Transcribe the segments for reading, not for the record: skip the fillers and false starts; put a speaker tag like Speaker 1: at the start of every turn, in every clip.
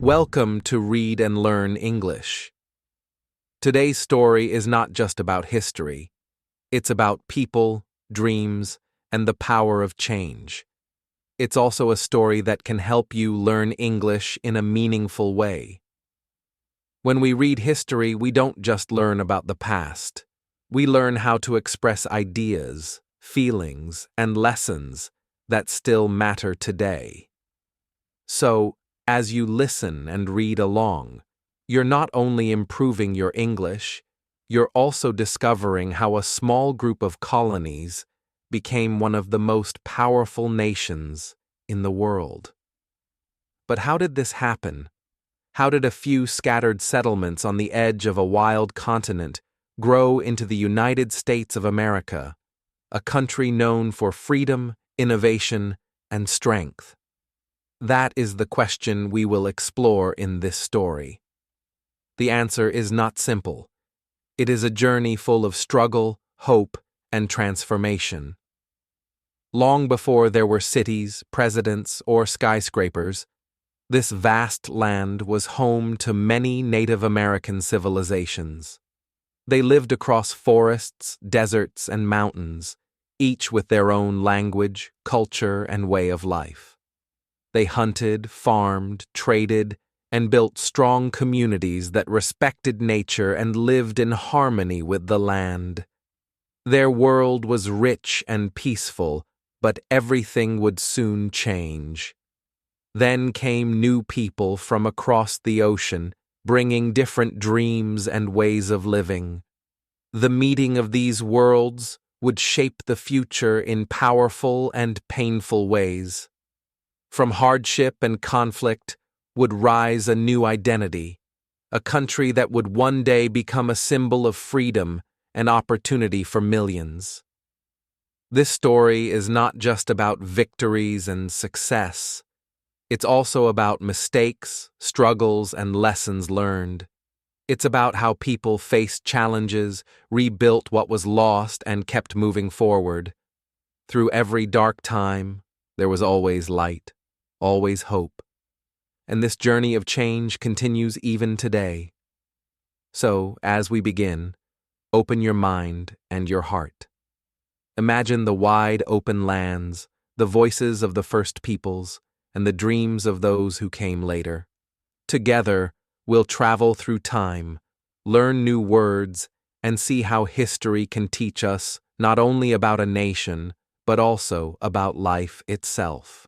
Speaker 1: Welcome to Read and Learn English. Today's story is not just about history. It's about people, dreams, and the power of change. It's also a story that can help you learn English in a meaningful way. When we read history, we don't just learn about the past. We learn how to express ideas, feelings, and lessons that still matter today. So, as you listen and read along, you're not only improving your English, you're also discovering how a small group of colonies became one of the most powerful nations in the world. But how did this happen? How did a few scattered settlements on the edge of a wild continent grow into the United States of America, a country known for freedom, innovation, and strength? That is the question we will explore in this story. The answer is not simple. It is a journey full of struggle, hope, and transformation. Long before there were cities, presidents, or skyscrapers, this vast land was home to many Native American civilizations. They lived across forests, deserts, and mountains, each with their own language, culture, and way of life. They hunted, farmed, traded, and built strong communities that respected nature and lived in harmony with the land. Their world was rich and peaceful, but everything would soon change. Then came new people from across the ocean, bringing different dreams and ways of living. The meeting of these worlds would shape the future in powerful and painful ways. From hardship and conflict would rise a new identity, a country that would one day become a symbol of freedom and opportunity for millions. This story is not just about victories and success. It's also about mistakes, struggles, and lessons learned. It's about how people faced challenges, rebuilt what was lost, and kept moving forward. Through every dark time, there was always light. Always hope. And this journey of change continues even today. So, as we begin, open your mind and your heart. Imagine the wide open lands, the voices of the first peoples, and the dreams of those who came later. Together, we'll travel through time, learn new words, and see how history can teach us not only about a nation, but also about life itself.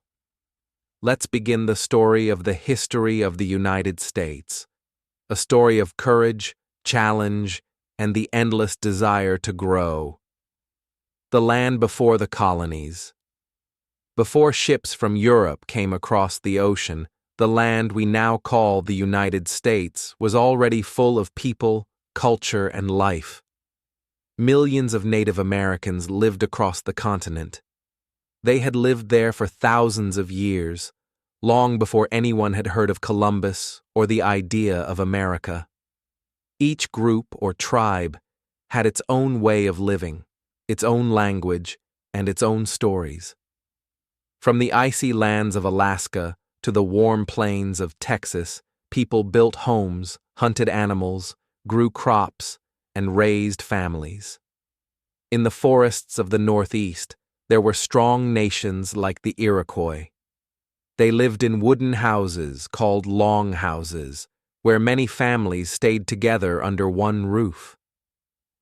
Speaker 1: Let's begin the story of the history of the United States, a story of courage, challenge, and the endless desire to grow. The land before the colonies. Before ships from Europe came across the ocean, the land we now call the United States was already full of people, culture, and life. Millions of Native Americans lived across the continent. They had lived there for thousands of years, long before anyone had heard of Columbus or the idea of America. Each group or tribe had its own way of living, its own language, and its own stories. From the icy lands of Alaska to the warm plains of Texas, people built homes, hunted animals, grew crops, and raised families. In the forests of the Northeast, there were strong nations like the Iroquois. They lived in wooden houses called longhouses, where many families stayed together under one roof.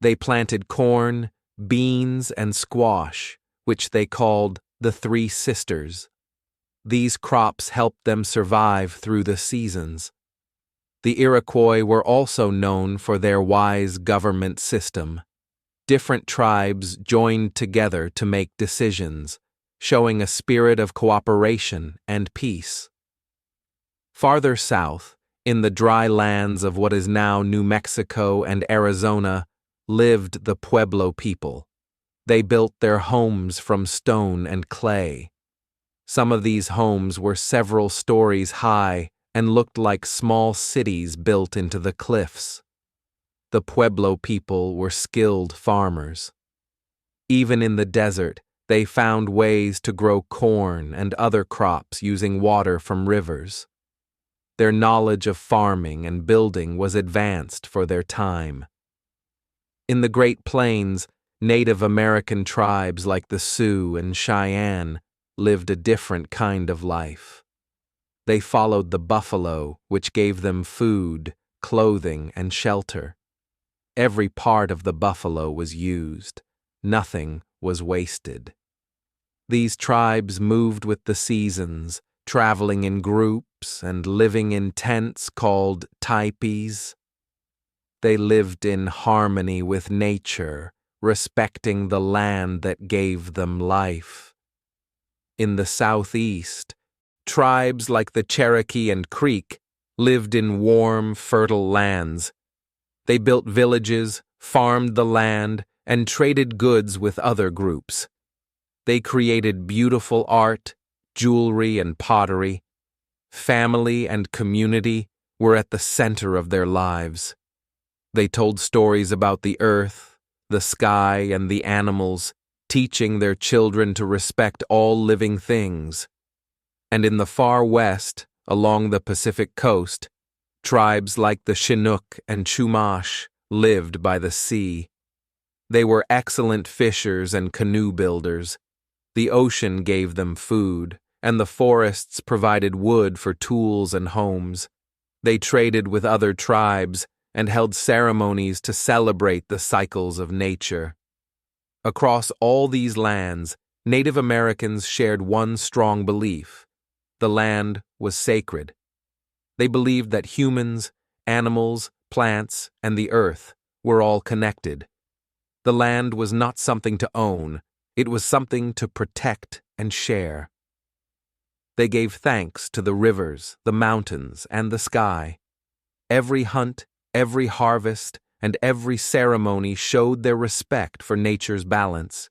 Speaker 1: They planted corn, beans, and squash, which they called the Three Sisters. These crops helped them survive through the seasons. The Iroquois were also known for their wise government system. Different tribes joined together to make decisions, showing a spirit of cooperation and peace. Farther south, in the dry lands of what is now New Mexico and Arizona, lived the Pueblo people. They built their homes from stone and clay. Some of these homes were several stories high and looked like small cities built into the cliffs. The Pueblo people were skilled farmers. Even in the desert, they found ways to grow corn and other crops using water from rivers. Their knowledge of farming and building was advanced for their time. In the Great Plains, Native American tribes like the Sioux and Cheyenne lived a different kind of life. They followed the buffalo, which gave them food, clothing, and shelter. Every part of the buffalo was used. Nothing was wasted. These tribes moved with the seasons, traveling in groups and living in tents called teepees. They lived in harmony with nature, respecting the land that gave them life. In the Southeast, tribes like the Cherokee and Creek lived in warm, fertile lands. They built villages, farmed the land, and traded goods with other groups. They created beautiful art, jewelry, and pottery. Family and community were at the center of their lives. They told stories about the earth, the sky, and the animals, teaching their children to respect all living things. And in the far west, along the Pacific coast, tribes like the Chinook and Chumash lived by the sea. They were excellent fishers and canoe builders. The ocean gave them food, and the forests provided wood for tools and homes. They traded with other tribes and held ceremonies to celebrate the cycles of nature. Across all these lands, Native Americans shared one strong belief: the land was sacred. They believed that humans, animals, plants, and the earth were all connected. The land was not something to own, it was something to protect and share. They gave thanks to the rivers, the mountains, and the sky. Every hunt, every harvest, and every ceremony showed their respect for nature's balance.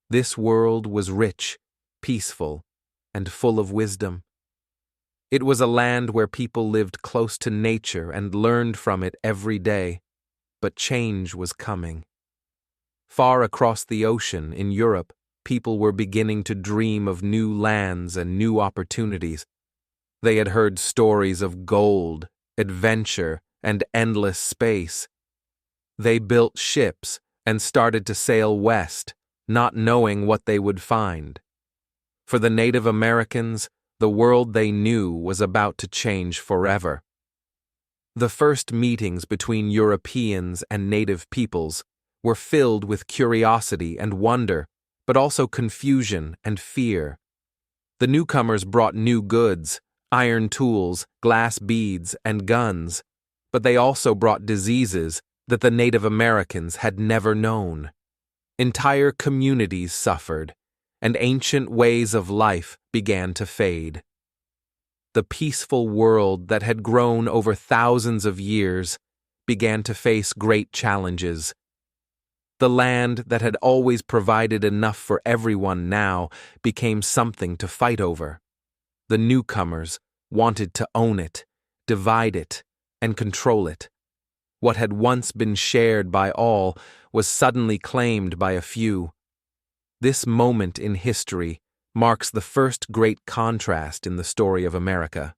Speaker 1: This world was rich, peaceful, and full of wisdom. It was a land where people lived close to nature and learned from it every day, but change was coming. Far across the ocean, in Europe, people were beginning to dream of new lands and new opportunities. They had heard stories of gold, adventure, and endless space. They built ships and started to sail west, not knowing what they would find. For the Native Americans, the world they knew was about to change forever. The first meetings between Europeans and native peoples were filled with curiosity and wonder, but also confusion and fear. The newcomers brought new goods, iron tools, glass beads, and guns, but they also brought diseases that the Native Americans had never known. Entire communities suffered, and ancient ways of life began to fade. The peaceful world that had grown over thousands of years began to face great challenges. The land that had always provided enough for everyone now became something to fight over. The newcomers wanted to own it, divide it, and control it. What had once been shared by all was suddenly claimed by a few. This moment in history marks the first great contrast in the story of America.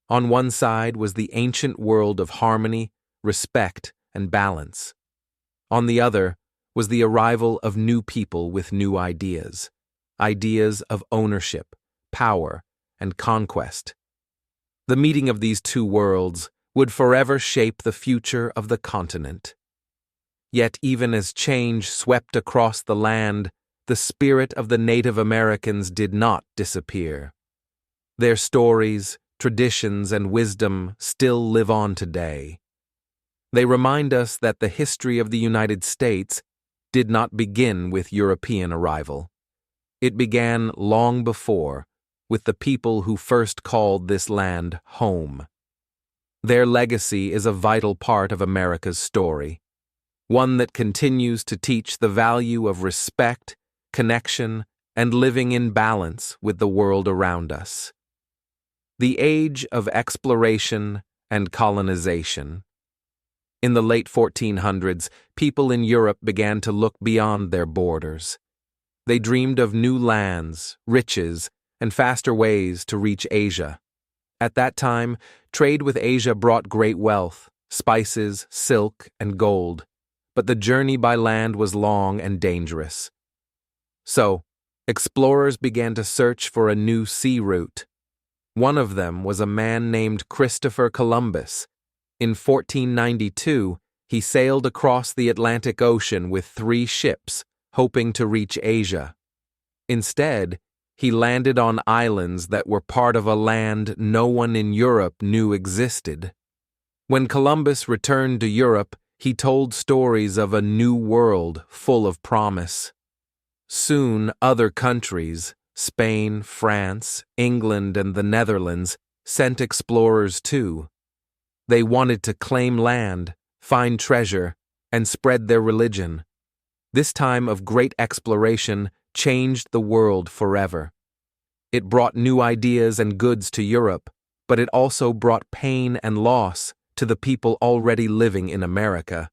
Speaker 1: On one side was the ancient world of harmony, respect, and balance. On the other was the arrival of new people with new ideas, ideas of ownership, power, and conquest. The meeting of these two worlds would forever shape the future of the continent. Yet even as change swept across the land, the spirit of the Native Americans did not disappear. Their stories, traditions, and wisdom still live on today. They remind us that the history of the United States did not begin with European arrival. It began long before, with the people who first called this land home. Their legacy is a vital part of America's story, one that continues to teach the value of respect, connection, and living in balance with the world around us. The age of exploration and colonization. In the late 1400s, people in Europe began to look beyond their borders. They dreamed of new lands, riches, and faster ways to reach Asia. At that time, trade with Asia brought great wealth, spices, silk, and gold, but the journey by land was long and dangerous. So, explorers began to search for a new sea route. One of them was a man named Christopher Columbus. In 1492, he sailed across the Atlantic Ocean with 3 ships, hoping to reach Asia. Instead, he landed on islands that were part of a land no one in Europe knew existed. When Columbus returned to Europe, he told stories of a new world full of promise. Soon, other countries, Spain, France, England, and the Netherlands, sent explorers too. They wanted to claim land, find treasure, and spread their religion. This time of great exploration changed the world forever. It brought new ideas and goods to Europe, but it also brought pain and loss to the people already living in America.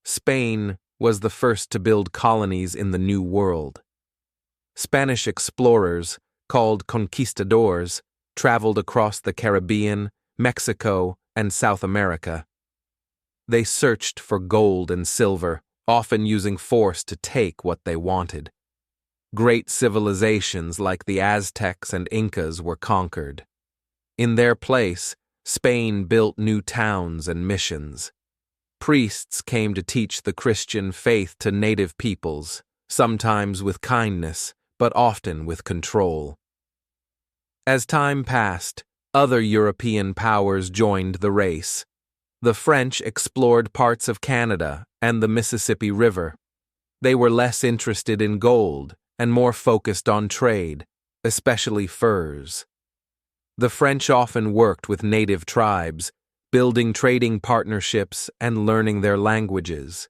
Speaker 1: Spain was the first to build colonies in the New World. Spanish explorers, called conquistadors, traveled across the Caribbean, Mexico, and South America. They searched for gold and silver, often using force to take what they wanted. Great civilizations like the Aztecs and Incas were conquered. In their place, Spain built new towns and missions. Priests came to teach the Christian faith to native peoples, sometimes with kindness, but often with control. As time passed, other European powers joined the race. The French explored parts of Canada and the Mississippi River. They were less interested in gold and more focused on trade, especially furs. The French often worked with native tribes, building trading partnerships and learning their languages.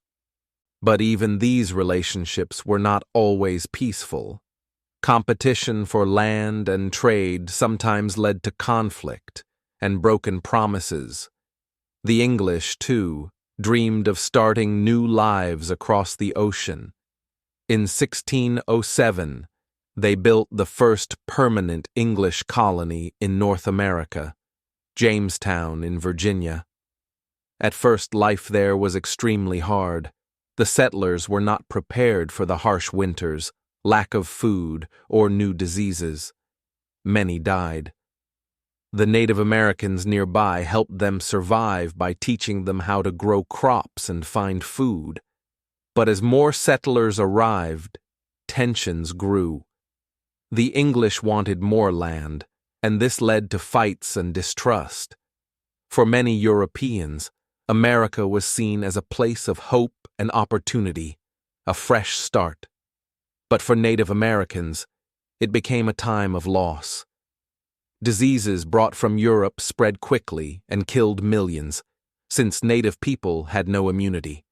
Speaker 1: But even these relationships were not always peaceful. Competition for land and trade sometimes led to conflict and broken promises. The English, too, dreamed of starting new lives across the ocean. In 1607, they built the first permanent English colony in North America, Jamestown in Virginia. At first, life there was extremely hard. The settlers were not prepared for the harsh winters, lack of food, or new diseases. Many died. The Native Americans nearby helped them survive by teaching them how to grow crops and find food. But as more settlers arrived, tensions grew. The English wanted more land, and this led to fights and distrust. For many Europeans, America was seen as a place of hope and opportunity, a fresh start. But for Native Americans, it became a time of loss. Diseases brought from Europe spread quickly and killed millions, since native people had no immunity.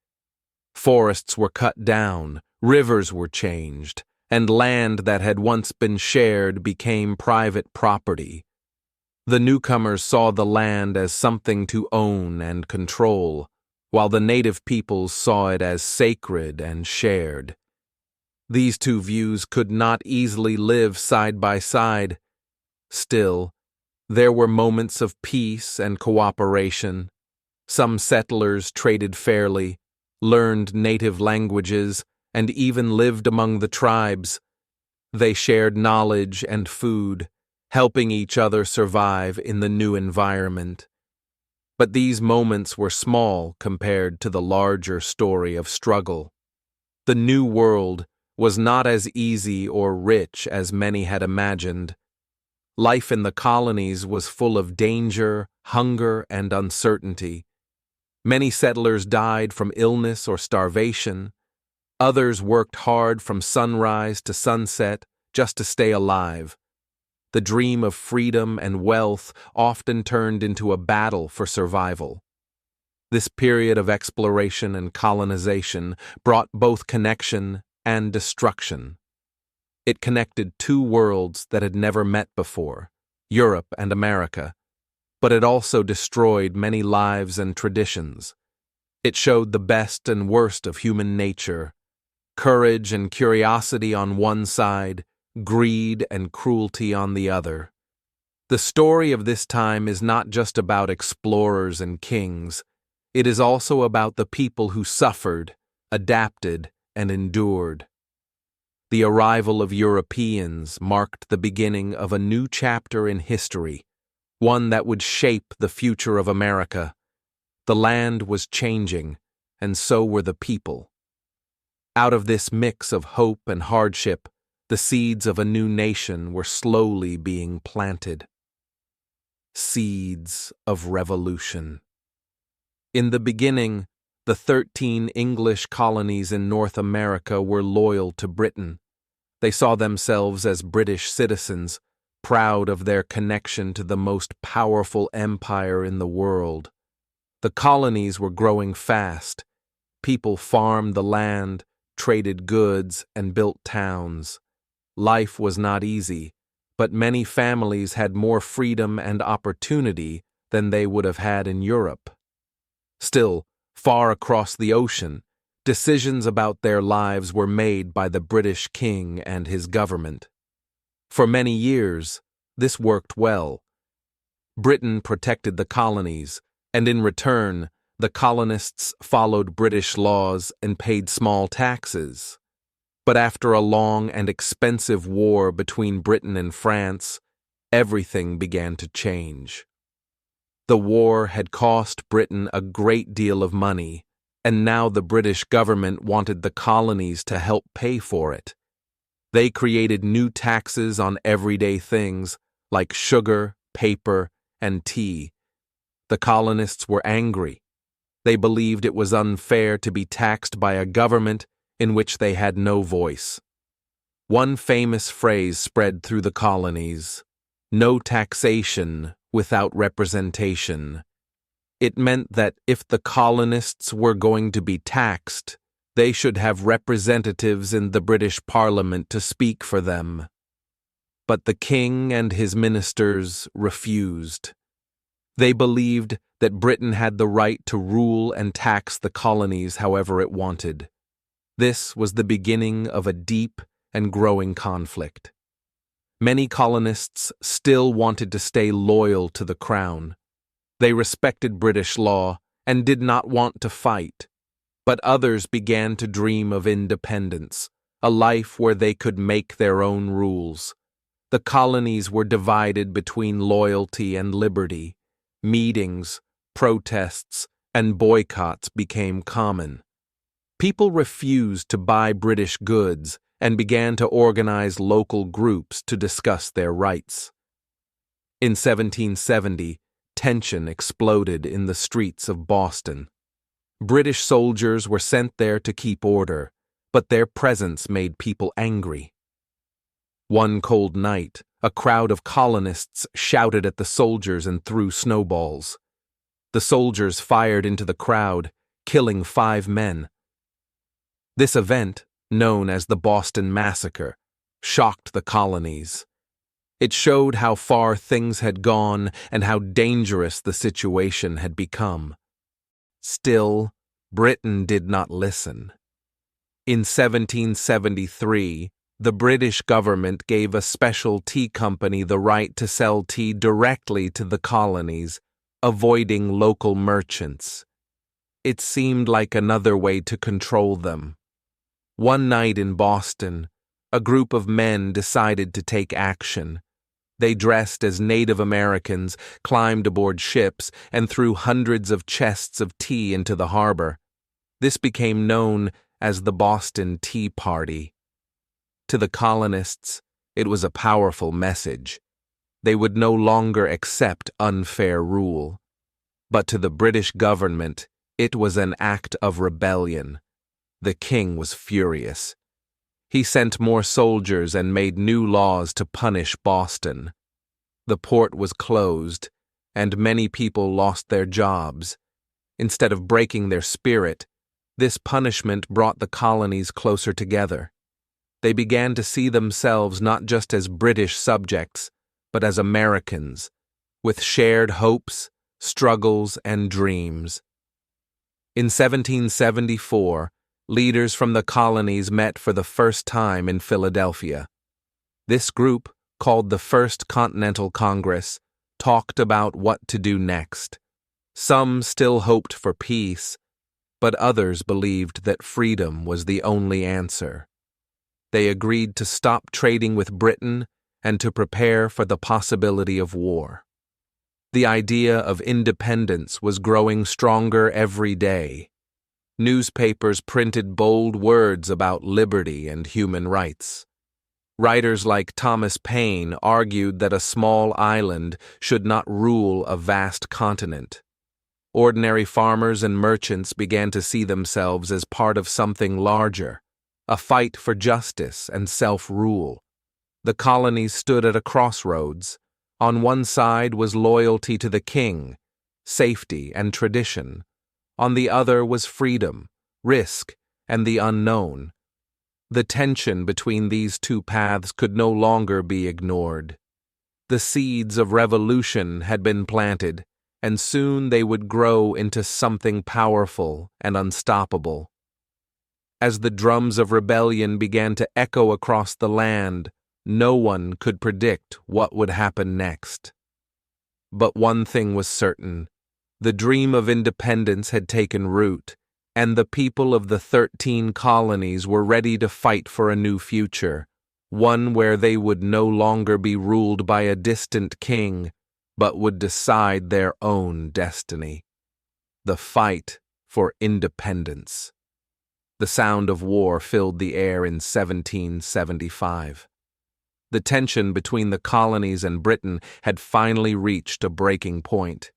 Speaker 1: Forests were cut down, rivers were changed, and land that had once been shared became private property. The newcomers saw the land as something to own and control, while the native peoples saw it as sacred and shared. These two views could not easily live side by side. Still, there were moments of peace and cooperation. Some settlers traded fairly, learned native languages, and even lived among the tribes. They shared knowledge and food, helping each other survive in the new environment. But these moments were small compared to the larger story of struggle. The New World was not as easy or rich as many had imagined. Life in the colonies was full of danger, hunger, and uncertainty. Many settlers died from illness or starvation. Others worked hard from sunrise to sunset just to stay alive. The dream of freedom and wealth often turned into a battle for survival. This period of exploration and colonization brought both connection and destruction. It connected two worlds that had never met before, Europe and America, but it also destroyed many lives and traditions. It showed the best and worst of human nature, courage and curiosity on one side, greed and cruelty on the other. The story of this time is not just about explorers and kings. It is also about the people who suffered, adapted, and endured. The arrival of Europeans marked the beginning of a new chapter in history, one that would shape the future of America. The land was changing, and so were the people. Out of this mix of hope and hardship, the seeds of a new nation were slowly being planted. Seeds of revolution. In the beginning, the 13 English colonies in North America were loyal to Britain. They saw themselves as British citizens, proud of their connection to the most powerful empire in the world. The colonies were growing fast. People farmed the land, traded goods, and built towns. Life was not easy, but many families had more freedom and opportunity than they would have had in Europe. Still, far across the ocean, decisions about their lives were made by the British king and his government. For many years, this worked well. Britain protected the colonies, and in return, the colonists followed British laws and paid small taxes. But after a long and expensive war between Britain and France, everything began to change. The war had cost Britain a great deal of money, and now the British government wanted the colonies to help pay for it. They created new taxes on everyday things like sugar, paper, and tea. The colonists were angry. They believed it was unfair to be taxed by a government in which they had no voice. One famous phrase spread through the colonies: "No taxation without representation." It meant that if the colonists were going to be taxed, they should have representatives in the British Parliament to speak for them. But the king and his ministers refused. They believed that Britain had the right to rule and tax the colonies however it wanted. This was the beginning of a deep and growing conflict. Many colonists still wanted to stay loyal to the crown. They respected British law and did not want to fight. But others began to dream of independence, a life where they could make their own rules. The colonies were divided between loyalty and liberty. Meetings, protests, and boycotts became common. People refused to buy British goods and began to organize local groups to discuss their rights. In 1770, tension exploded in the streets of Boston. British soldiers were sent there to keep order, but their presence made people angry. One cold night, a crowd of colonists shouted at the soldiers and threw snowballs. The soldiers fired into the crowd, killing 5 men. This event, known as the Boston Massacre, shocked the colonies. It showed how far things had gone and how dangerous the situation had become. Still, Britain did not listen. In 1773, the British government gave a special tea company the right to sell tea directly to the colonies, avoiding local merchants. It seemed like another way to control them. One night in Boston, a group of men decided to take action. They dressed as Native Americans, climbed aboard ships, and threw hundreds of chests of tea into the harbor. This became known as the Boston Tea Party. To the colonists, it was a powerful message. They would no longer accept unfair rule. But to the British government, it was an act of rebellion. The king was furious. He sent more soldiers and made new laws to punish Boston. The port was closed, and many people lost their jobs. Instead of breaking their spirit, this punishment brought the colonies closer together. They began to see themselves not just as British subjects, but as Americans, with shared hopes, struggles, and dreams. In 1774, leaders from the colonies met for the first time in Philadelphia. This group, called the First Continental Congress, talked about what to do next. Some still hoped for peace, but others believed that freedom was the only answer. They agreed to stop trading with Britain and to prepare for the possibility of war. The idea of independence was growing stronger every day. Newspapers printed bold words about liberty and human rights. Writers like Thomas Paine argued that a small island should not rule a vast continent. Ordinary farmers and merchants began to see themselves as part of something larger, a fight for justice and self-rule. The colonies stood at a crossroads. On one side was loyalty to the king, safety and tradition. On the other was freedom, risk, and the unknown. The tension between these two paths could no longer be ignored. The seeds of revolution had been planted, and soon they would grow into something powerful and unstoppable. As the drums of rebellion began to echo across the land, no one could predict what would happen next. But one thing was certain: the dream of independence had taken root, and the people of the 13 colonies were ready to fight for a new future, one where they would no longer be ruled by a distant king, but would decide their own destiny. The fight for independence. The sound of war filled the air in 1775. The tension between the colonies and Britain had finally reached a breaking point.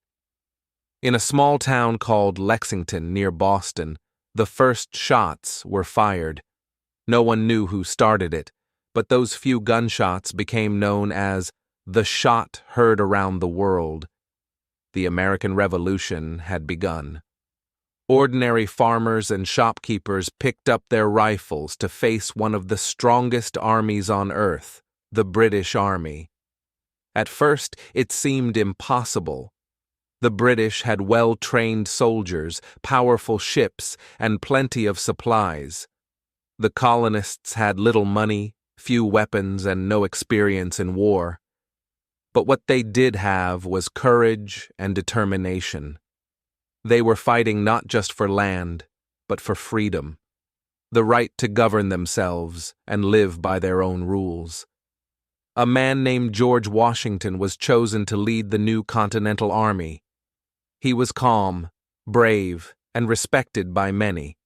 Speaker 1: In a small town called Lexington near Boston, the first shots were fired. No one knew who started it, but those few gunshots became known as the shot heard around the world. The American Revolution had begun. Ordinary farmers and shopkeepers picked up their rifles to face one of the strongest armies on earth, the British Army. At first, it seemed impossible. The British had well-trained soldiers, powerful ships, and plenty of supplies. The colonists had little money, few weapons, and no experience in war. But what they did have was courage and determination. They were fighting not just for land, but for freedom, the right to govern themselves and live by their own rules. A man named George Washington was chosen to lead the new Continental Army. He was calm, brave, and respected by many.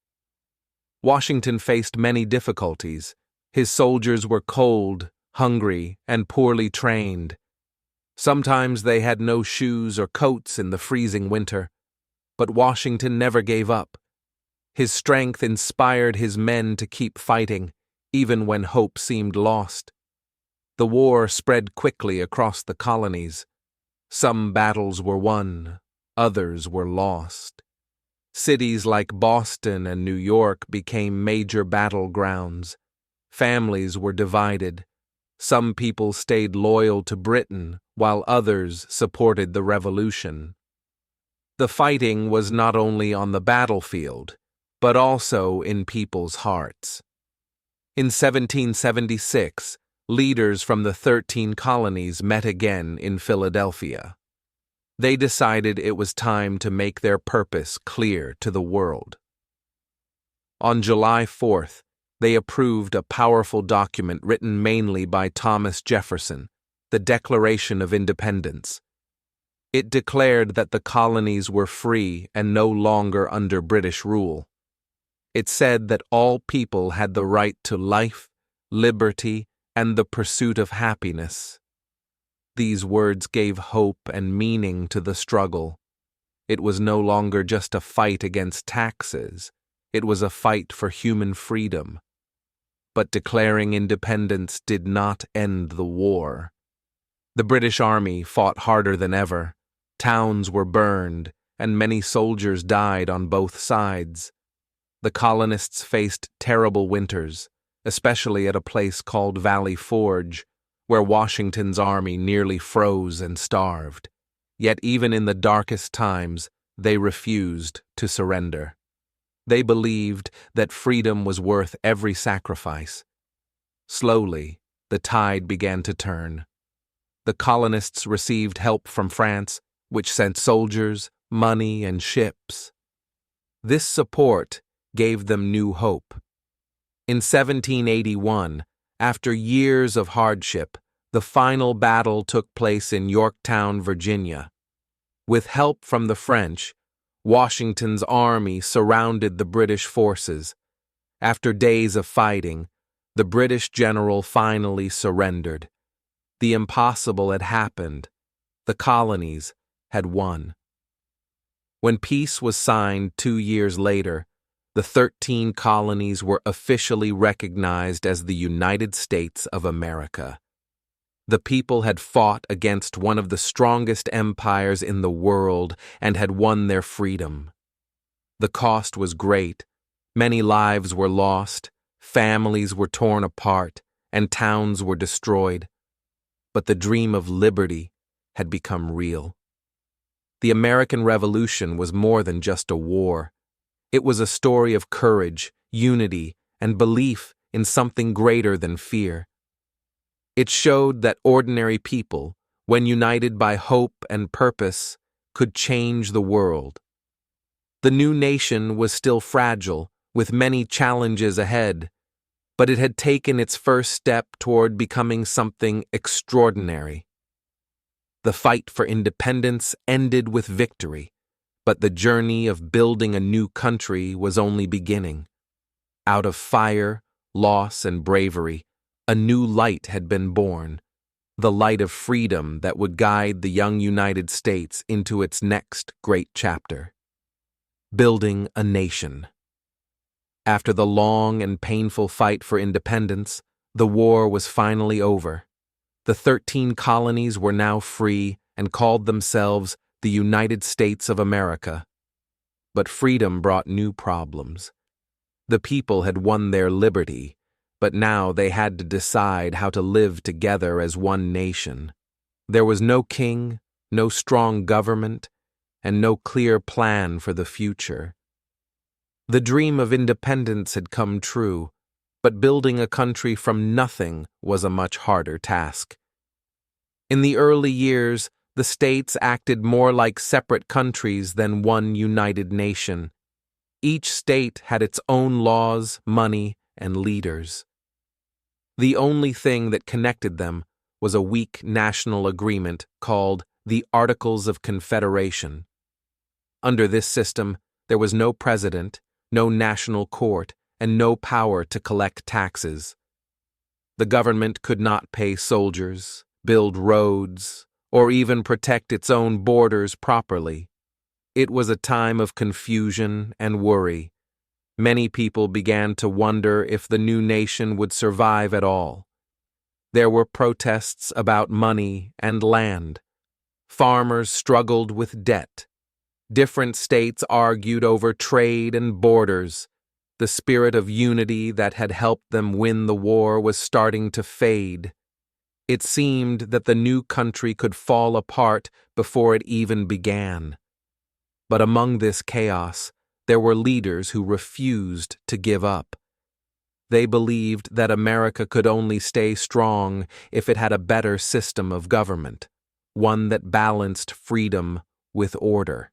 Speaker 1: Washington faced many difficulties. His soldiers were cold, hungry, and poorly trained. Sometimes they had no shoes or coats in the freezing winter, but Washington never gave up. His strength inspired his men to keep fighting, even when hope seemed lost. The war spread quickly across the colonies. Some battles were won, others were lost. Cities like Boston and New York became major battlegrounds. Families were divided. Some people stayed loyal to Britain, while others supported the revolution. The fighting was not only on the battlefield, but also in people's hearts. In 1776, leaders from the 13 colonies met again in Philadelphia. They decided it was time to make their purpose clear to the world. On July 4th, they approved a powerful document written mainly by Thomas Jefferson, the Declaration of Independence. It declared that the colonies were free and no longer under British rule. It said that all people had the right to life, liberty, and the pursuit of happiness. These words gave hope and meaning to the struggle. It was no longer just a fight against taxes. It was a fight for human freedom. But declaring independence did not end the war. The British Army fought harder than ever. Towns were burned, and many soldiers died on both sides. The colonists faced terrible winters, especially at a place called Valley Forge, where Washington's army nearly froze and starved. Yet even in the darkest times, they refused to surrender. They believed that freedom was worth every sacrifice. Slowly, the tide began to turn. The colonists received help from France, which sent soldiers, money, and ships. This support gave them new hope. In 1781, after years of hardship, the final battle took place in Yorktown, Virginia. With help from the French, Washington's army surrounded the British forces. After days of fighting, the British general finally surrendered. The impossible had happened. The colonies had won. When peace was signed 2 years later, the 13 colonies were officially recognized as the United States of America. The people had fought against one of the strongest empires in the world and had won their freedom. The cost was great. Many lives were lost, families were torn apart, and towns were destroyed. But the dream of liberty had become real. The American Revolution was more than just a war. It was a story of courage, unity, and belief in something greater than fear. It showed that ordinary people, when united by hope and purpose, could change the world. The new nation was still fragile, with many challenges ahead, but it had taken its first step toward becoming something extraordinary. The fight for independence ended with victory, but the journey of building a new country was only beginning. Out of fire, loss, and bravery, a new light had been born, the light of freedom that would guide the young United States into its next great chapter. Building a nation. After the long and painful fight for independence, the war was finally over. The 13 colonies were now free and called themselves the United States of America. But freedom brought new problems. The people had won their liberty, but now they had to decide how to live together as one nation. There was no king, no strong government, and no clear plan for the future. The dream of independence had come true, but building a country from nothing was a much harder task. In the early years, the states acted more like separate countries than one united nation. Each state had its own laws, money, and leaders. The only thing that connected them was a weak national agreement called the Articles of Confederation. Under this system, there was no president, no national court, and no power to collect taxes. The government could not pay soldiers, build roads, or even protect its own borders properly. It was a time of confusion and worry. Many people began to wonder if the new nation would survive at all. There were protests about money and land. Farmers struggled with debt. Different states argued over trade and borders. The spirit of unity that had helped them win the war was starting to fade. It seemed that the new country could fall apart before it even began. But among this chaos, there were leaders who refused to give up. They believed that America could only stay strong if it had a better system of government, one that balanced freedom with order.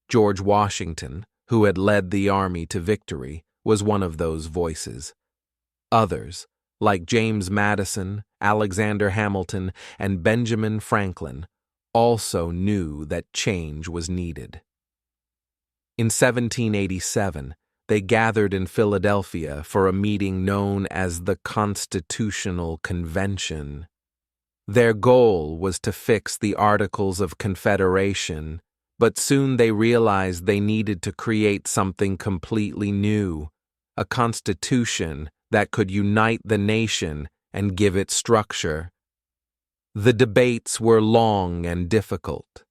Speaker 1: George Washington, who had led the army to victory, was one of those voices. Others, like James Madison, Alexander Hamilton, and Benjamin Franklin, also knew that change was needed. In 1787, they gathered in Philadelphia for a meeting known as the Constitutional Convention. Their goal was to fix the Articles of Confederation, but soon they realized they needed to create something completely new, a constitution that could unite the nation and give it structure. The debates were long and difficult.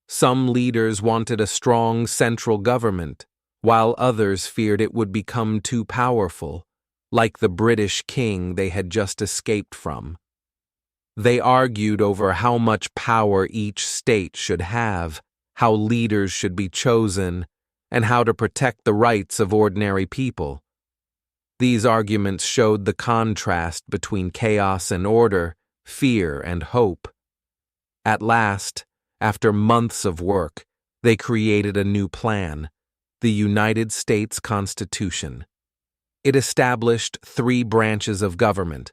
Speaker 1: Some leaders wanted a strong central government, while others feared it would become too powerful, like the British king they had just escaped from. They argued over how much power each state should have, how leaders should be chosen, and how to protect the rights of ordinary people. These arguments showed the contrast between chaos and order, fear and hope, At last, after months of work, they created a new plan, the United States Constitution. It established 3 branches of government,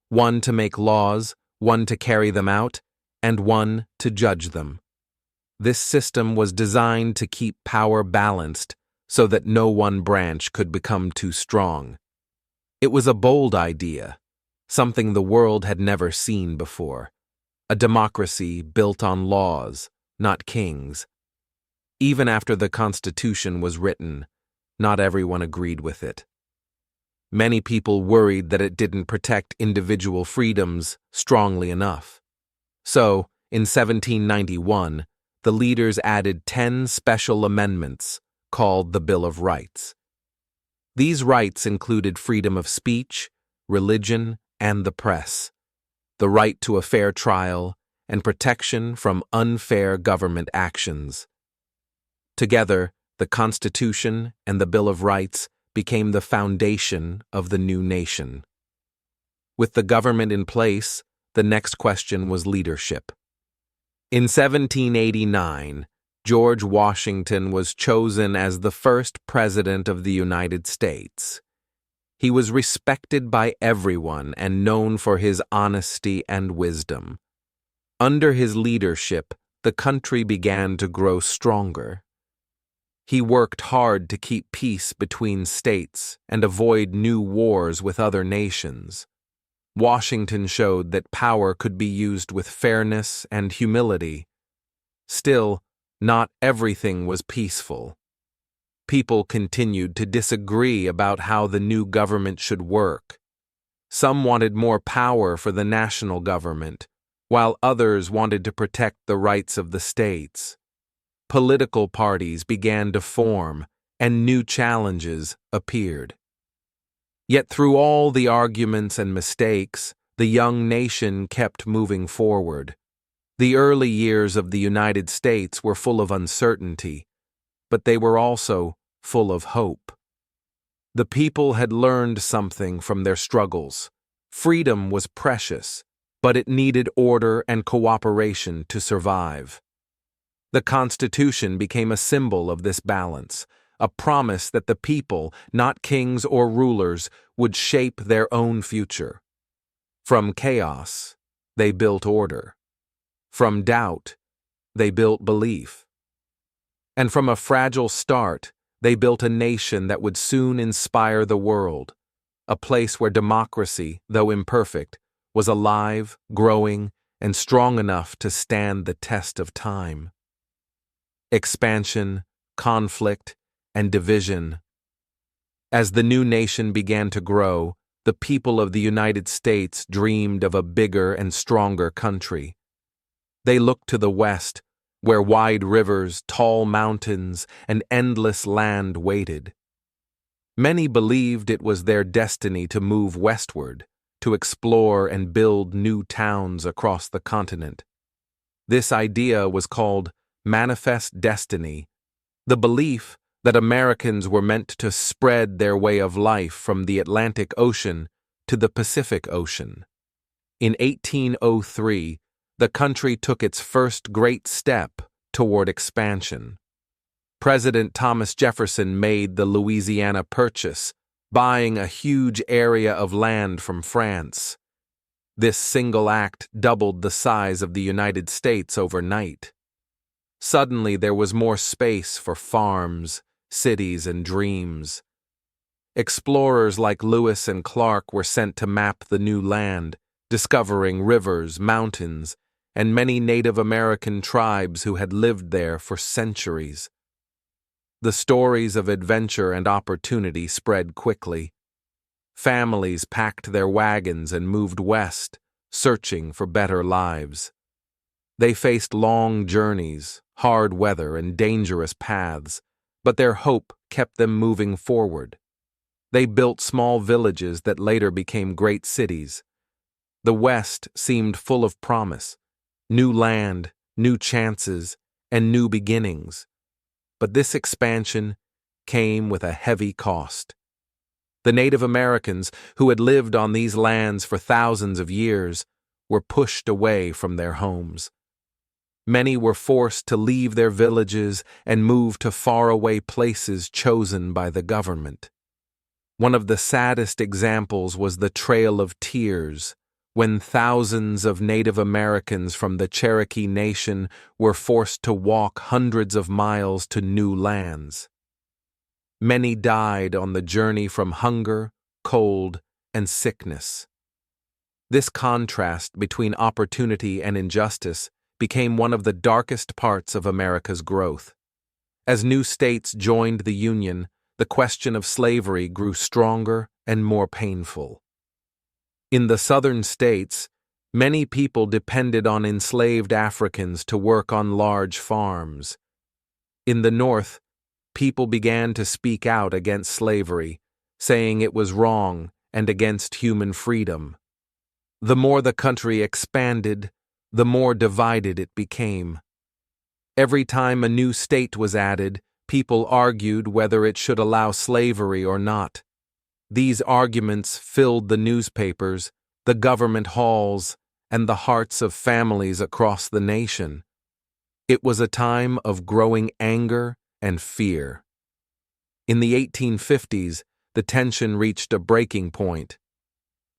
Speaker 1: one to make laws, one to carry them out, and one to judge them. This system was designed to keep power balanced so that no one branch could become too strong. It was a bold idea, something the world had never seen before. A democracy built on laws, not kings. Even after the Constitution was written, not everyone agreed with it. Many people worried that it didn't protect individual freedoms strongly enough. So, in 1791, the leaders added 10 special amendments called the Bill of Rights. These rights included freedom of speech, religion, and the press, the right to a fair trial, and protection from unfair government actions. Together, the Constitution and the Bill of Rights became the foundation of the new nation. With the government in place, the next question was leadership. In 1789, George Washington was chosen as the first president of the United States. He was respected by everyone and known for his honesty and wisdom. Under his leadership, the country began to grow stronger. He worked hard to keep peace between states and avoid new wars with other nations. Washington showed that power could be used with fairness and humility. Still, not everything was peaceful. People continued to disagree about how the new government should work. Some wanted more power for the national government, while others wanted to protect the rights of the states. Political parties began to form, and new challenges appeared. Yet through all the arguments and mistakes, the young nation kept moving forward. The early years of the United States were full of uncertainty, but they were also full of hope. The people had learned something from their struggles. Freedom was precious, but it needed order and cooperation to survive. The Constitution became a symbol of this balance, a promise that the people, not kings or rulers, would shape their own future. From chaos, they built order. From doubt, they built belief. And from a fragile start, they built a nation that would soon inspire the world, a place where democracy, though imperfect, was alive, growing, and strong enough to stand the test of time. Expansion, conflict, and division. As the new nation began to grow, the people of the United States dreamed of a bigger and stronger country. They looked to the west, where wide rivers, tall mountains, and endless land waited. Many believed it was their destiny to move westward, to explore and build new towns across the continent. This idea was called manifest destiny, the belief that Americans were meant to spread their way of life from the Atlantic Ocean to the Pacific Ocean. In 1803, the country took its first great step toward expansion. President Thomas Jefferson made the Louisiana Purchase, buying a huge area of land from France. This single act doubled the size of the United States overnight. Suddenly there was more space for farms, cities, and dreams. Explorers like Lewis and Clark were sent to map the new land, discovering rivers, mountains, and many Native American tribes who had lived there for centuries. The stories of adventure and opportunity spread quickly. Families packed their wagons and moved west, searching for better lives. They faced long journeys, hard weather, and dangerous paths, but their hope kept them moving forward. They built small villages that later became great cities. The West seemed full of promise, new land, new chances, and new beginnings. But this expansion came with a heavy cost. The Native Americans, who had lived on these lands for thousands of years, were pushed away from their homes. Many were forced to leave their villages and move to faraway places chosen by the government. One of the saddest examples was the Trail of Tears, when thousands of Native Americans from the Cherokee Nation were forced to walk hundreds of miles to new lands. Many died on the journey from hunger, cold, and sickness. This contrast between opportunity and injustice became one of the darkest parts of America's growth. As new states joined the Union, the question of slavery grew stronger and more painful. In the southern states, many people depended on enslaved Africans to work on large farms. In the North, people began to speak out against slavery, saying it was wrong and against human freedom. The more the country expanded, the more divided it became. Every time a new state was added, people argued whether it should allow slavery or not. These arguments filled the newspapers, the government halls, and the hearts of families across the nation. It was a time of growing anger and fear. In the 1850s, the tension reached a breaking point.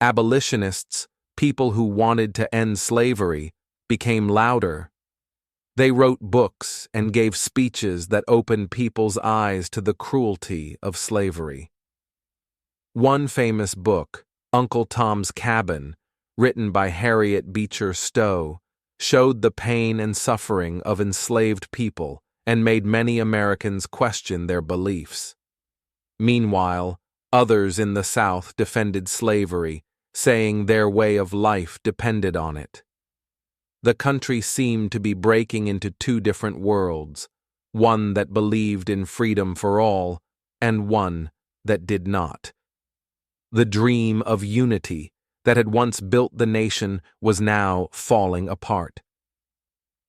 Speaker 1: Abolitionists, people who wanted to end slavery, became louder. They wrote books and gave speeches that opened people's eyes to the cruelty of slavery. One famous book, Uncle Tom's Cabin, written by Harriet Beecher Stowe, showed the pain and suffering of enslaved people and made many Americans question their beliefs. Meanwhile, others in the South defended slavery, saying their way of life depended on it. The country seemed to be breaking into two different worlds, one that believed in freedom for all, and one that did not. The dream of unity that had once built the nation was now falling apart.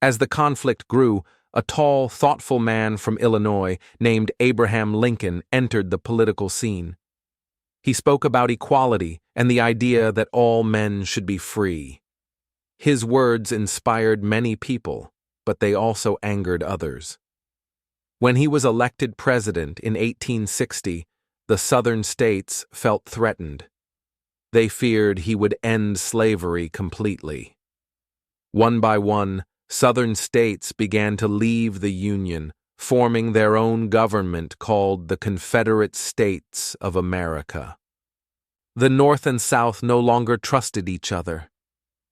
Speaker 1: As the conflict grew, a tall, thoughtful man from Illinois named Abraham Lincoln entered the political scene. He spoke about equality and the idea that all men should be free. His words inspired many people, but they also angered others. When he was elected president in 1860, the southern states felt threatened. They feared he would end slavery completely. One by one, southern states began to leave the Union, forming their own government called the Confederate States of America. The North and South no longer trusted each other.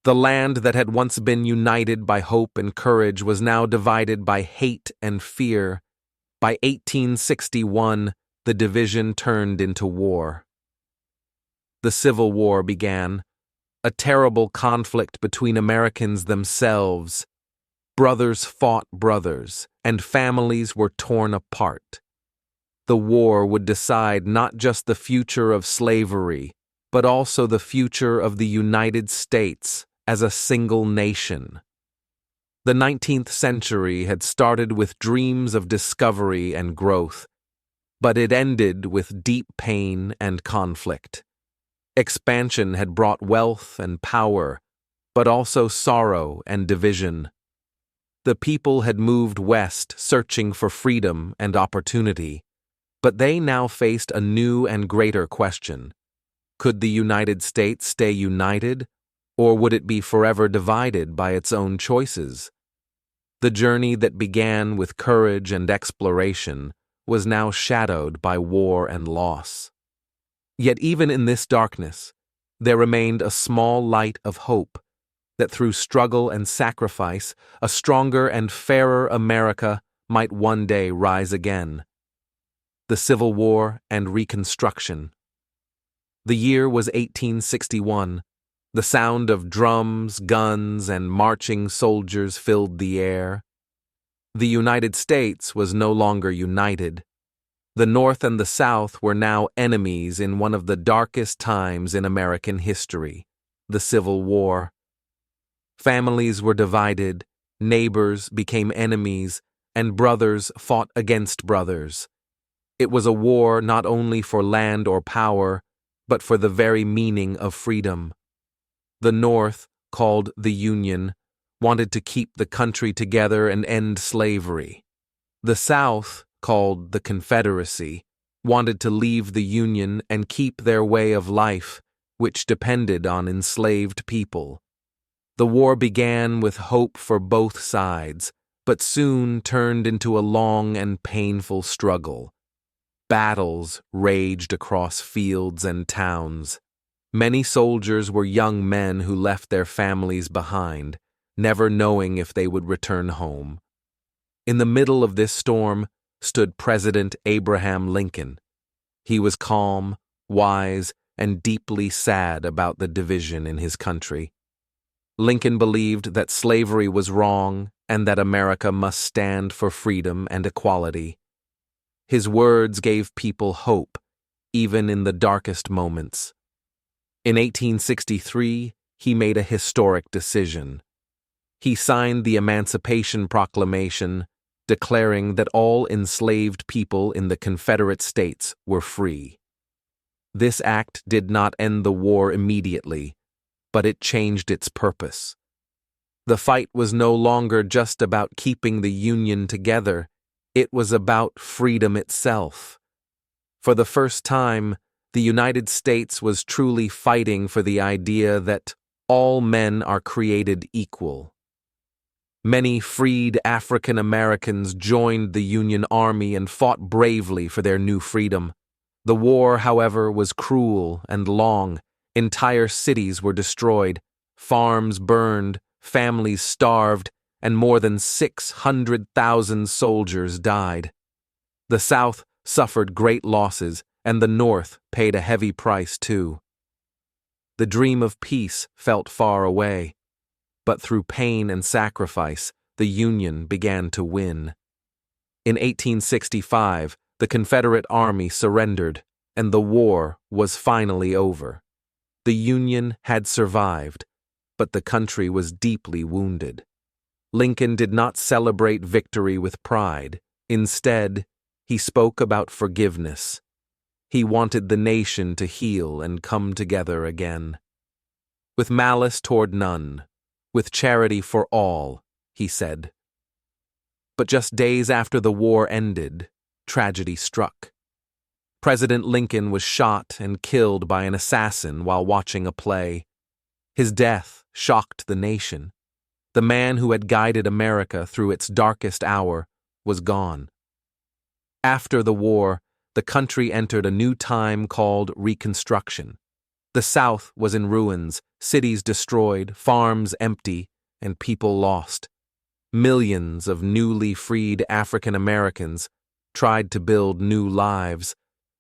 Speaker 1: The land that had once been united by hope and courage was now divided by hate and fear. By 1861, the division turned into war. The Civil War began, a terrible conflict between Americans themselves. Brothers fought brothers, and families were torn apart. The war would decide not just the future of slavery, but also the future of the United States as a single nation. The 19th century had started with dreams of discovery and growth, but it ended with deep pain and conflict. Expansion had brought wealth and power, but also sorrow and division. The people had moved west searching for freedom and opportunity, but they now faced a new and greater question. Could the United States stay united, or would it be forever divided by its own choices? The journey that began with courage and exploration was now shadowed by war and loss. Yet even in this darkness, there remained a small light of hope that through struggle and sacrifice, a stronger and fairer America might one day rise again. The Civil War and Reconstruction. The year was 1861. The sound of drums, guns, and marching soldiers filled the air. The United States was no longer united. The North and the South were now enemies in one of the darkest times in American history, the Civil War. Families were divided, neighbors became enemies, and brothers fought against brothers. It was a war not only for land or power, but for the very meaning of freedom. The North, called the Union, wanted to keep the country together and end slavery. The South, called the Confederacy, wanted to leave the Union and keep their way of life, which depended on enslaved people. The war began with hope for both sides, but soon turned into a long and painful struggle. Battles raged across fields and towns. Many soldiers were young men who left their families behind, never knowing if they would return home. In the middle of this storm stood President Abraham Lincoln. He was calm, wise, and deeply sad about the division in his country. Lincoln believed that slavery was wrong and that America must stand for freedom and equality. His words gave people hope, even in the darkest moments. In 1863, he made a historic decision. He signed the Emancipation Proclamation, declaring that all enslaved people in the Confederate States were free. This act did not end the war immediately, but it changed its purpose. The fight was no longer just about keeping the Union together, it was about freedom itself. For the first time, the United States was truly fighting for the idea that all men are created equal. Many freed African Americans joined the Union Army and fought bravely for their new freedom. The war, however, was cruel and long. Entire cities were destroyed, farms burned, families starved, and more than 600,000 soldiers died. The South suffered great losses, and the North paid a heavy price too. The dream of peace felt far away, but through pain and sacrifice, the Union began to win. In 1865, the Confederate Army surrendered, and the war was finally over. The Union had survived, but the country was deeply wounded. Lincoln did not celebrate victory with pride. Instead, he spoke about forgiveness. He wanted the nation to heal and come together again. With malice toward none, with charity for all, he said. But just days after the war ended, tragedy struck. President Lincoln was shot and killed by an assassin while watching a play. His death shocked the nation. The man who had guided America through its darkest hour was gone. After the war, the country entered a new time called Reconstruction. The South was in ruins, cities destroyed, farms empty, and people lost. Millions of newly freed African Americans tried to build new lives.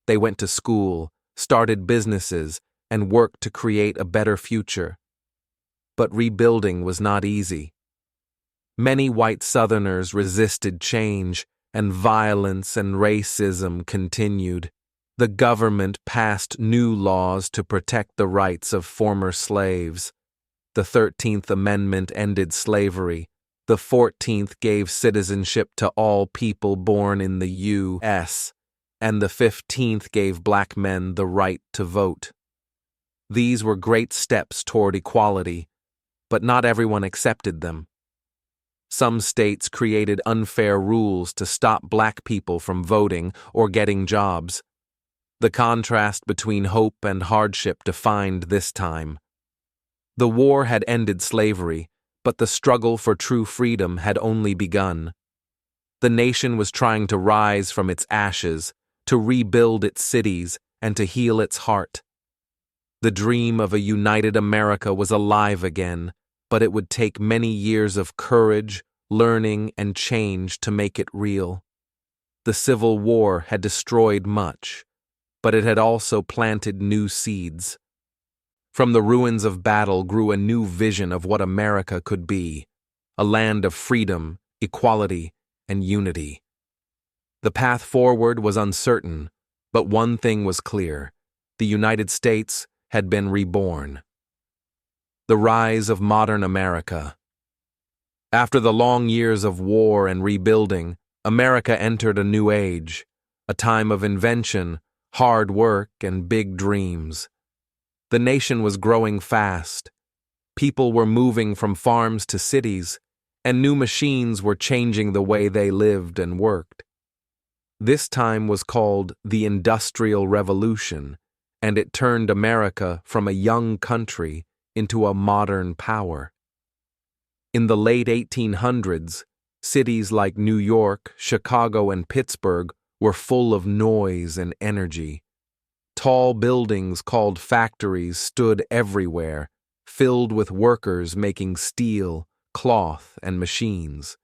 Speaker 1: They went to school, started businesses, and worked to create a better future. But rebuilding was not easy. Many white Southerners resisted change, and violence and racism continued. The government passed new laws to protect the rights of former slaves. The 13th Amendment ended slavery. The 14th gave citizenship to all people born in the U.S., and the 15th gave black men the right to vote. These were great steps toward equality, but not everyone accepted them. Some states created unfair rules to stop black people from voting or getting jobs. The contrast between hope and hardship defined this time. The war had ended slavery, but the struggle for true freedom had only begun. The nation was trying to rise from its ashes, to rebuild its cities, and to heal its heart. The dream of a united America was alive again, but it would take many years of courage, learning, and change to make it real. The Civil War had destroyed much, but it had also planted new seeds. From the ruins of battle grew a new vision of what America could be, a land of freedom, equality, and unity. The path forward was uncertain, but one thing was clear: the United States had been reborn. The rise of modern America. After the long years of war and rebuilding, America entered a new age, a time of invention, hard work, and big dreams. The nation was growing fast. People were moving from farms to cities, and new machines were changing the way they lived and worked. This time was called the Industrial Revolution, and it turned America from a young country into a modern power. In the late 1800s, cities like New York, Chicago, and Pittsburgh were full of noise and energy. Tall buildings called factories stood everywhere, filled with workers making steel, cloth, and machines.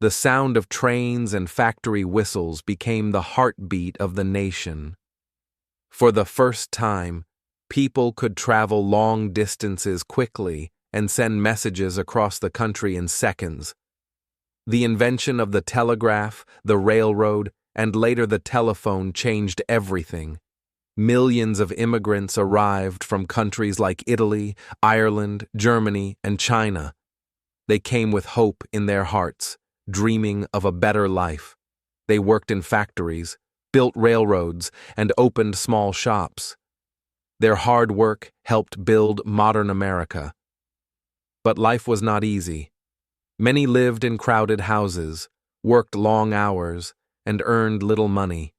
Speaker 1: The sound of trains and factory whistles became the heartbeat of the nation. For the first time, people could travel long distances quickly and send messages across the country in seconds. The invention of the telegraph, the railroad, and later the telephone changed everything. Millions of immigrants arrived from countries like Italy, Ireland, Germany, and China. They came with hope in their hearts, dreaming of a better life. They worked in factories, built railroads, and opened small shops. Their hard work helped build modern America. But life was not easy. Many lived in crowded houses, worked long hours, and earned little money.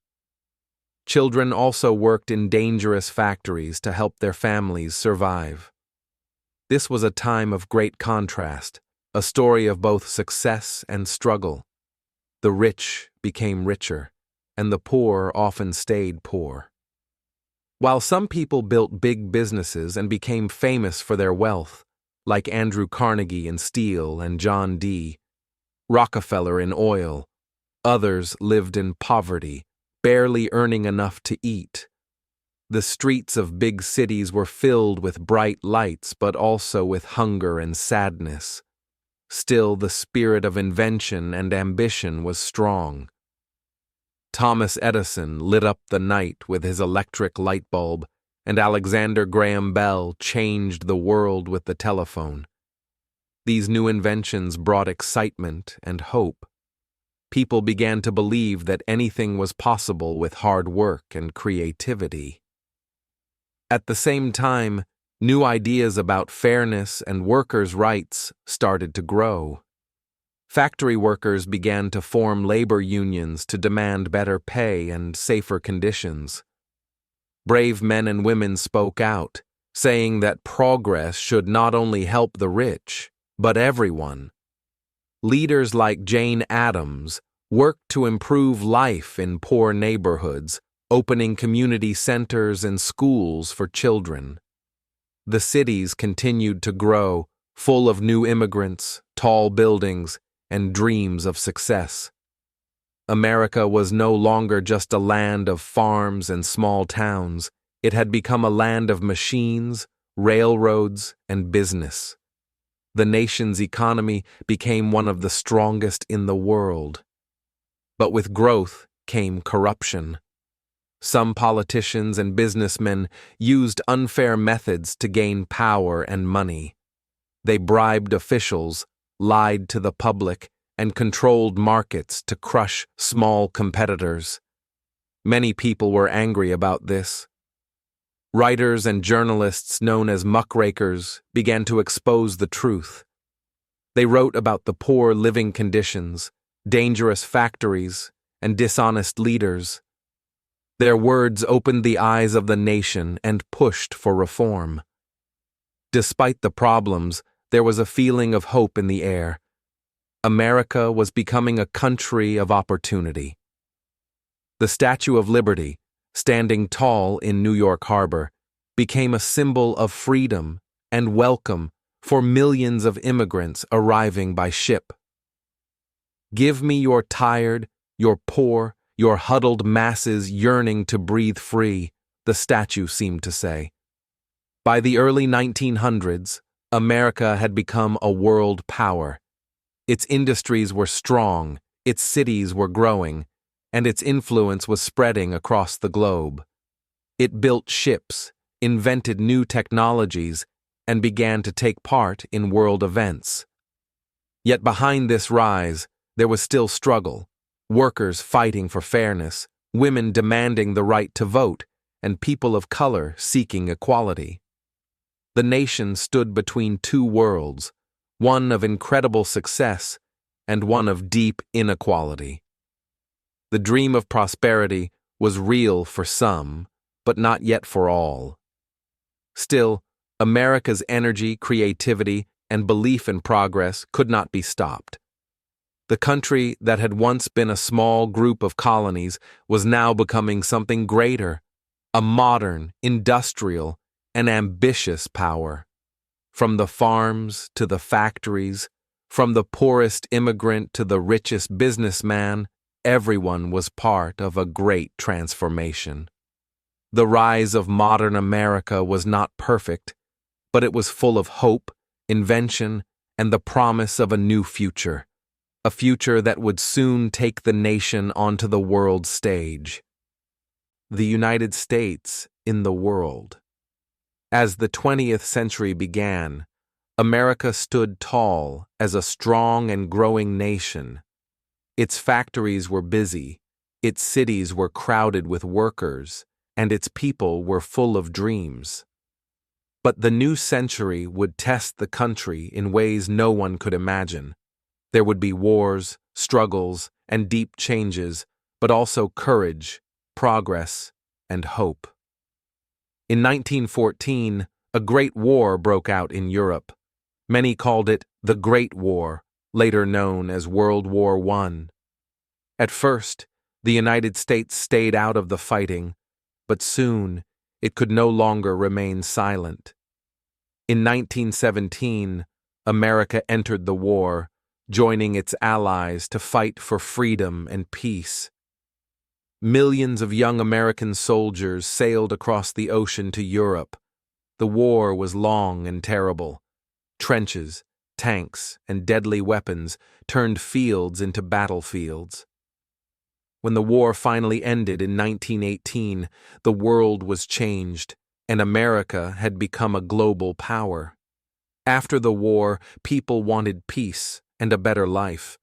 Speaker 1: Children also worked in dangerous factories to help their families survive. This was a time of great contrast, a story of both success and struggle. The rich became richer, and the poor often stayed poor. While some people built big businesses and became famous for their wealth, like Andrew Carnegie in steel and John D. Rockefeller in oil, others lived in poverty, barely earning enough to eat. The streets of big cities were filled with bright lights, but also with hunger and sadness. Still, the spirit of invention and ambition was strong. Thomas Edison lit up the night with his electric light bulb, and Alexander Graham Bell changed the world with the telephone. These new inventions brought excitement and hope. People began to believe that anything was possible with hard work and creativity. At the same time, new ideas about fairness and workers' rights started to grow. Factory workers began to form labor unions to demand better pay and safer conditions. Brave men and women spoke out, saying that progress should not only help the rich, but everyone. Leaders like Jane Addams worked to improve life in poor neighborhoods, opening community centers and schools for children. The cities continued to grow, full of new immigrants, tall buildings, and dreams of success. America was no longer just a land of farms and small towns. It had become a land of machines, railroads, and business. The nation's economy became one of the strongest in the world. But with growth came corruption. Some politicians and businessmen used unfair methods to gain power and money. They bribed officials, lied to the public, and controlled markets to crush small competitors. Many people were angry about this. Writers and journalists known as muckrakers began to expose the truth. They wrote about the poor living conditions, dangerous factories, and dishonest leaders. Their words opened the eyes of the nation and pushed for reform. Despite the problems, there was a feeling of hope in the air. America was becoming a country of opportunity. The Statue of Liberty, standing tall in New York Harbor, became a symbol of freedom and welcome for millions of immigrants arriving by ship. Give me your tired, your poor, your huddled masses yearning to breathe free, the statue seemed to say. By the early 1900s, America had become a world power. Its industries were strong, its cities were growing, and its influence was spreading across the globe. It built ships, invented new technologies, and began to take part in world events. Yet behind this rise, there was still struggle, workers fighting for fairness, women demanding the right to vote, and people of color seeking equality. The nation stood between two worlds, one of incredible success and one of deep inequality. The dream of prosperity was real for some, but not yet for all. Still, America's energy, creativity, and belief in progress could not be stopped. The country that had once been a small group of colonies was now becoming something greater, a modern, industrial, and ambitious power. From the farms to the factories, from the poorest immigrant to the richest businessman, everyone was part of a great transformation. The rise of modern America was not perfect, but it was full of hope, invention, and the promise of a new future, a future that would soon take the nation onto the world stage. The United States in the world. As the 20th century began, America stood tall as a strong and growing nation. Its factories were busy, its cities were crowded with workers, and its people were full of dreams. But the new century would test the country in ways no one could imagine. There would be wars, struggles, and deep changes, but also courage, progress, and hope. In 1914, a great war broke out in Europe. Many called it the Great War, later known as World War I. At first, the United States stayed out of the fighting, but soon it could no longer remain silent. In 1917, America entered the war, joining its allies to fight for freedom and peace. Millions of young American soldiers sailed across the ocean to Europe. The war was long and terrible. Trenches, tanks, and deadly weapons turned fields into battlefields. When the war finally ended in 1918, the world was changed, and America had become a global power. After the war, people wanted peace and a better life.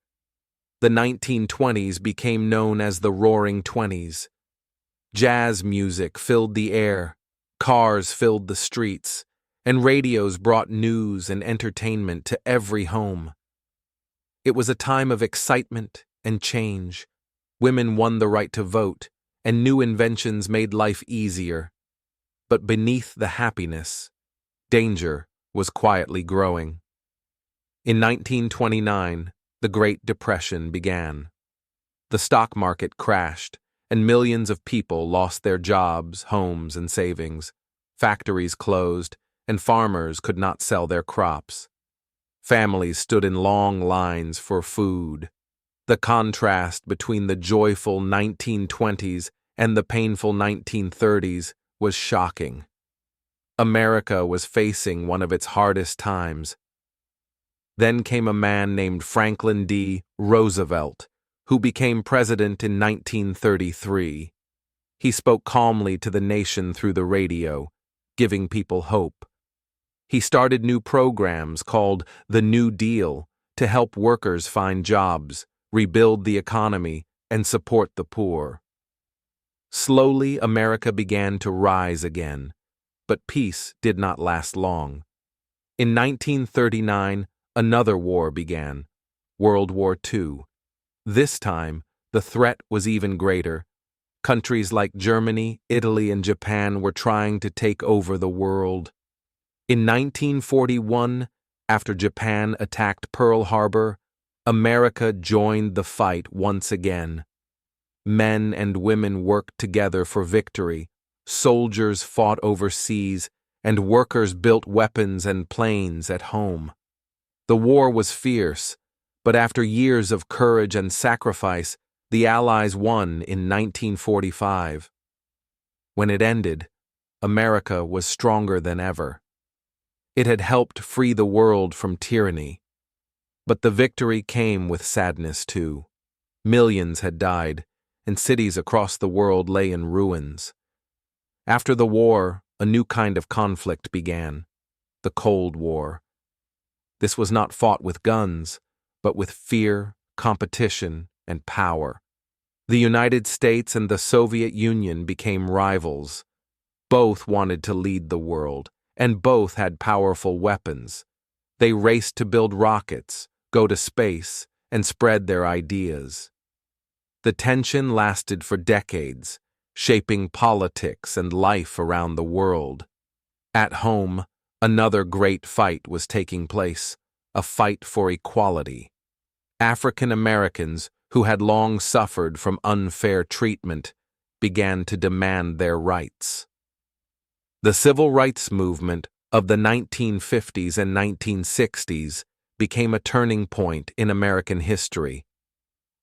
Speaker 1: The 1920s became known as the Roaring Twenties. Jazz music filled the air, cars filled the streets, and radios brought news and entertainment to every home. It was a time of excitement and change. Women won the right to vote, and new inventions made life easier. But beneath the happiness, danger was quietly growing. In 1929, the Great Depression began. The stock market crashed, and millions of people lost their jobs, homes, and savings. Factories closed, and farmers could not sell their crops. Families stood in long lines for food. The contrast between the joyful 1920s and the painful 1930s was shocking. America was facing one of its hardest times. Then came a man named Franklin D. Roosevelt, who became president in 1933. He spoke calmly to the nation through the radio, giving people hope. He started new programs called the New Deal to help workers find jobs, rebuild the economy, and support the poor. Slowly, America began to rise again, but peace did not last long. In 1939, another war began, World War II. This time, the threat was even greater. Countries like Germany, Italy, and Japan were trying to take over the world. In 1941, after Japan attacked Pearl Harbor, America joined the fight once again. Men and women worked together for victory. Soldiers fought overseas, and workers built weapons and planes at home. The war was fierce, but after years of courage and sacrifice, the Allies won in 1945. When it ended, America was stronger than ever. It had helped free the world from tyranny. But the victory came with sadness too. Millions had died, and cities across the world lay in ruins. After the war, a new kind of conflict began, the Cold War. This was not fought with guns, but with fear, competition, and power. The United States and the Soviet Union became rivals. Both wanted to lead the world, and both had powerful weapons. They raced to build rockets, go to space, and spread their ideas. The tension lasted for decades, shaping politics and life around the world. At home, another great fight was taking place, a fight for equality. African Americans, who had long suffered from unfair treatment, began to demand their rights. The civil rights movement of the 1950s and 1960s became a turning point in American history.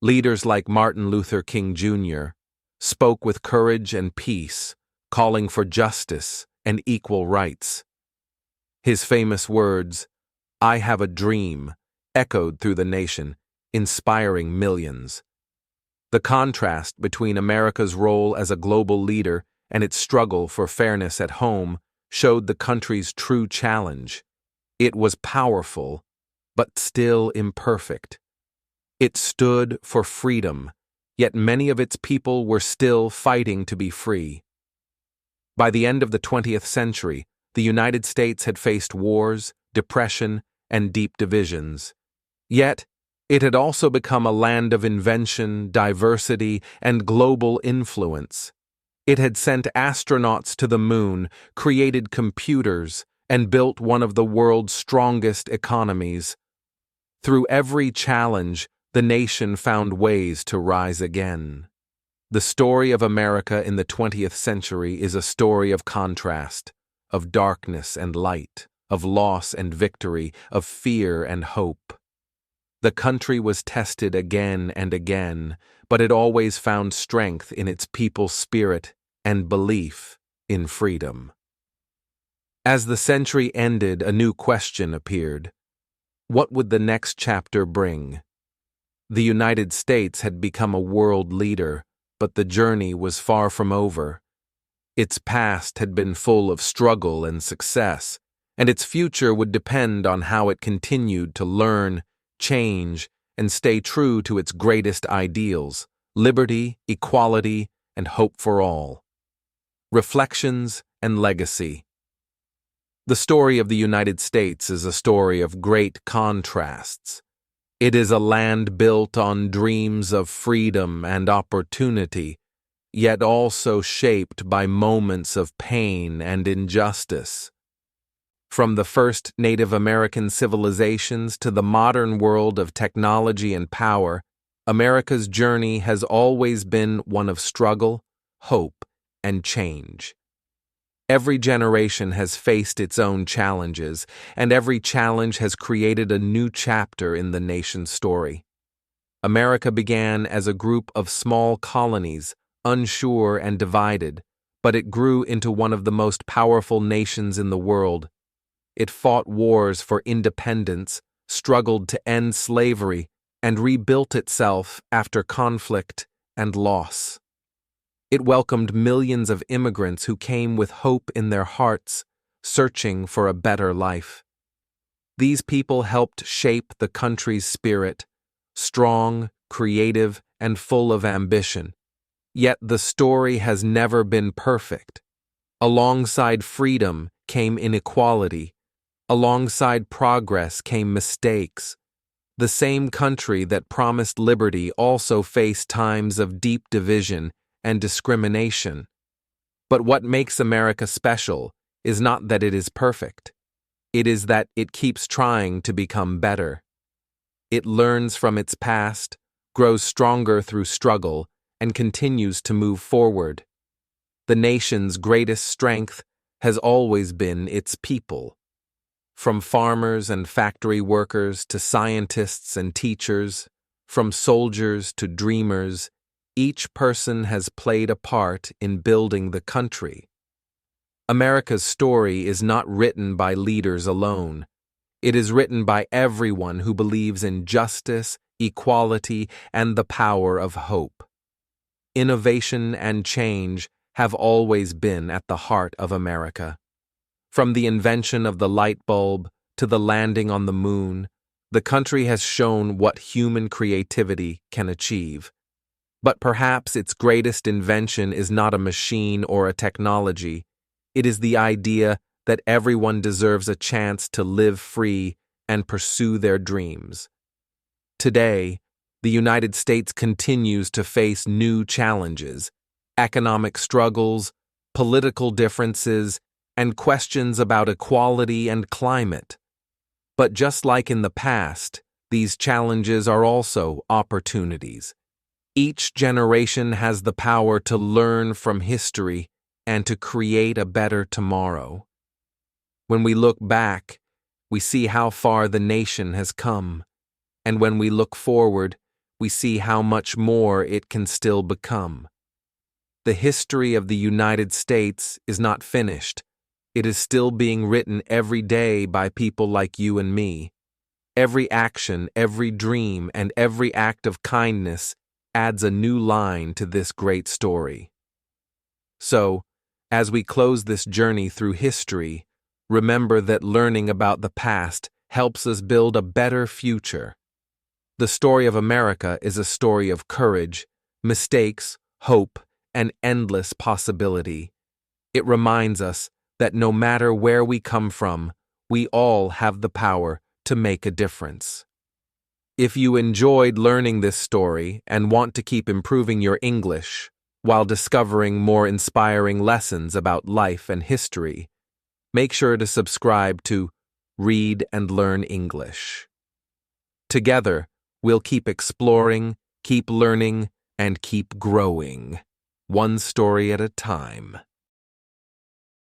Speaker 1: Leaders like Martin Luther King Jr. spoke with courage and peace, calling for justice and equal rights. His famous words, "I have a dream," echoed through the nation, inspiring millions. The contrast between America's role as a global leader and its struggle for fairness at home showed the country's true challenge. It was powerful, but still imperfect. It stood for freedom, yet many of its people were still fighting to be free. By the end of the 20th century, the United States had faced wars, depression, and deep divisions. Yet, it had also become a land of invention, diversity, and global influence. It had sent astronauts to the moon, created computers, and built one of the world's strongest economies. Through every challenge, the nation found ways to rise again. The story of America in the 20th century is a story of contrast, of darkness and light, of loss and victory, of fear and hope. The country was tested again and again, but it always found strength in its people's spirit and belief in freedom. As the century ended, a new question appeared. What would the next chapter bring? The United States had become a world leader, but the journey was far from over. Its past had been full of struggle and success, and its future would depend on how it continued to learn, change, and stay true to its greatest ideals: liberty, equality, and hope for all. Reflections and legacy. The story of the United States is a story of great contrasts. It is a land built on dreams of freedom and opportunity, yet also shaped by moments of pain and injustice. From the first Native American civilizations to the modern world of technology and power, America's journey has always been one of struggle, hope, and change. Every generation has faced its own challenges, and every challenge has created a new chapter in the nation's story. America began as a group of small colonies, unsure and divided, but it grew into one of the most powerful nations in the world. It fought wars for independence, struggled to end slavery, and rebuilt itself after conflict and loss. It welcomed millions of immigrants who came with hope in their hearts, searching for a better life. These people helped shape the country's spirit, strong, creative, and full of ambition. Yet the story has never been perfect. Alongside freedom came inequality. Alongside progress came mistakes. The same country that promised liberty also faced times of deep division and discrimination. But what makes America special is not that it is perfect. It is that it keeps trying to become better. It learns from its past, grows stronger through struggle, and continues to move forward. The nation's greatest strength has always been its people. From farmers and factory workers to scientists and teachers, from soldiers to dreamers, each person has played a part in building the country. America's story is not written by leaders alone. It is written by everyone who believes in justice, equality, and the power of hope. Innovation and change have always been at the heart of America. From the invention of the light bulb to the landing on the moon, the country has shown what human creativity can achieve. But perhaps its greatest invention is not a machine or a technology. It is the idea that everyone deserves a chance to live free and pursue their dreams. Today, the United States continues to face new challenges, economic struggles, political differences, and questions about equality and climate. But just like in the past, these challenges are also opportunities. Each generation has the power to learn from history and to create a better tomorrow. When we look back, we see how far the nation has come, and when we look forward, we see how much more it can still become. The history of the United States is not finished. It is still being written every day by people like you and me. Every action, every dream, and every act of kindness adds a new line to this great story. So, as we close this journey through history, remember that learning about the past helps us build a better future. The story of America is a story of courage, mistakes, hope, and endless possibility. It reminds us that no matter where we come from, we all have the power to make a difference. If you enjoyed learning this story and want to keep improving your English while discovering more inspiring lessons about life and history, make sure to subscribe to Read and Learn English. Together, we'll keep exploring, keep learning, and keep growing, one story at a time.